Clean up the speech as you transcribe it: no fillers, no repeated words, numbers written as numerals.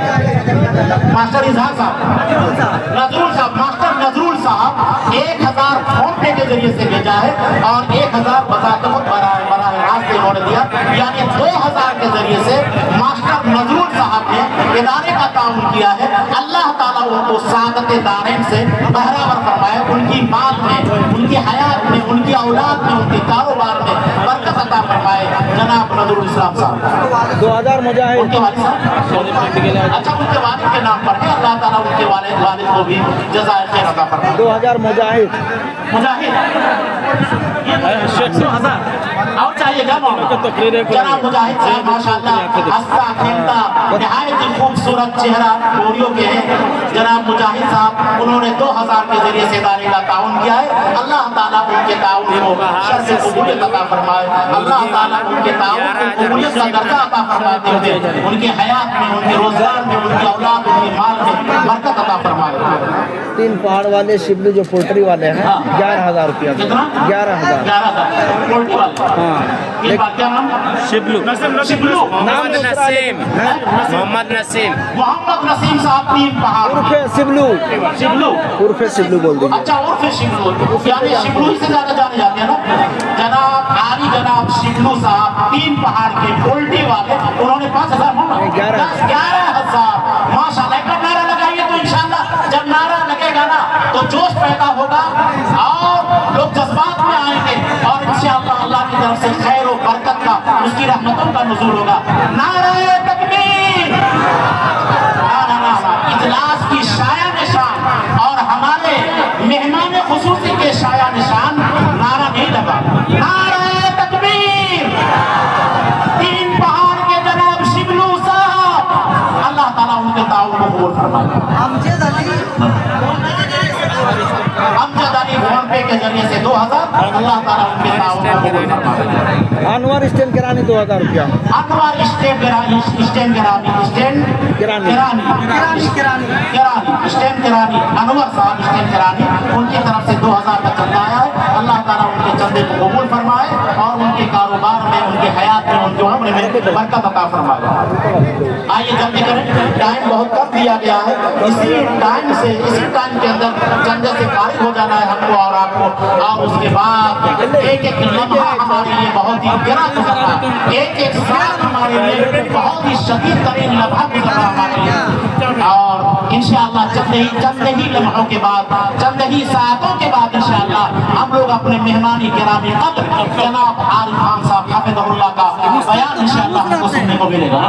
Master इजहार साहब, नजरुल साहब, मास्टर नजरुल साहब 1000 फोन पे के जरिए से भेजा है और 1000 बजातमुत बराह रास्त उन्होंने दिया, यानी 2000 के जरिए से मास्टर नजरुल साहब ने इदारे का ताउन किया है। अल्लाह ताला उनको सादत दारैन से बहरावर फरमाए, उनकी माल में, उनकी हयात में, उनकी औलाद में, उनके कारोबार में बरकत अता फरमाए। जनाब नजरुल इस्लाम साहब 2000 मुजाहिद, उनके वालिद साहब, अच्छा उनके वालिद के नाम पर है, अल्लाह ताला उनके वालिद को भी जज़ाए खैर अता फरमाए। 2000 मुजाहिद, मुजाहिद 2000 और चाहिएगा जनाब मुजाहिद साहब माशाअल्लाह हंसता खेलता निहायत ही खूबसूरत चेहरा गोरियों के हैं। जनाब मुजाहिद साहब उन्होंने 2000 के जरिए से इदारे का ताउन किया है। अल्लाह ताला उनके ताउन को शर से कबूलियत अता फरमाए। अल्लाह ताला उनके ताउन को कबूलियत का दर्जा अता फरमाते हुए उनके हयात में, उनके रोजगार में, उनकी औलाद, उनकी माल में बरकत अता फरमाए। 3 पहाड़ वाले शिबली जो पोल्ट्री वाले हैं 11,000 रुपया। कितना? 11,000 पोल्ट्री वाले। हाँ, ये बात क्या नाम? शिबलू, शिबलू मोहम्मद नसीम, मोहम्मद नसीम, मोहम्मद नसीम साहब 3 पहाड़। उर्फे शिबलू, शिबलू, उर्फे शिबलू बोल दीजिए। अच्छा उर्फे शिबलू, यानी शिबलू ही से ज्यादा जाने जाते हैं ना। जनाब आली जनाब शिबलू साहब 3 पहाड़ के पोल्ट्री वाले, उन्होंने 5000 11,000 माशाल्लाह। एक बार नारा लगाइए तो इंशाल्लाह जब नारा लगेगा ना तो जोश पैदा होगा और लोग जज्बात में आएंगे और इंशाअल्लाह अल्लाह की तरफ से खैर और बरकत का, उसकी रहमतों का नुज़ूल होगा। नारे तकबीर, इजलास की शाया निशान और हमारे मेहमान खुसूसी के शाया निशान नारा नहीं लगा। नारे तकबीर, 3 पहाड़ के जनाब शिबलू साहब, अल्लाह ताला उनके ताउन को कबूल फरमाए। अमजद अली फोन पे के जरिए से 2000, अल्लाह ताला उनके ताउन को कबूल फरमाए। अनवर स्टैंड करानी 2000 रुपया। अनवर स्टैंड करानी, स्टैंड करानी, स्टैंड किरानी, स्टैंड करानी, अनवर साहब स्टैंड करानी, उनकी तरफ से 2000 का चंदा आया है। अल्लाह ताला उनके चंदे को कबूल फरमाए और उनके कारोबार में, उनके हयात में, उनके उम्र में बरकत अता फरमाए। आइए जल्दी करें, टाइम बहुत कम दिया गया है, इसी टाइम के अंदर चंदे से फारिग हो जाना है हमको और आपको। और उसके बाद एक एक लम्हा हमारे लिए बहुत ही गिरा गुजरा, एक एक साल हमारे लिए बहुत ही शदीद तरीन लम्हा गुजरा हमारे लिए। और इंशाअल्लाह चंद ही लम्हों के बाद, चंद ही सातों के बाद इंशाअल्लाह हम लोग अपने मेहमानी गिरामी कद्र जनाब आरिफ खान साहब हाफिज़हुल्लाह का बयान इंशाअल्लाह हमको सुनने को मिलेगा।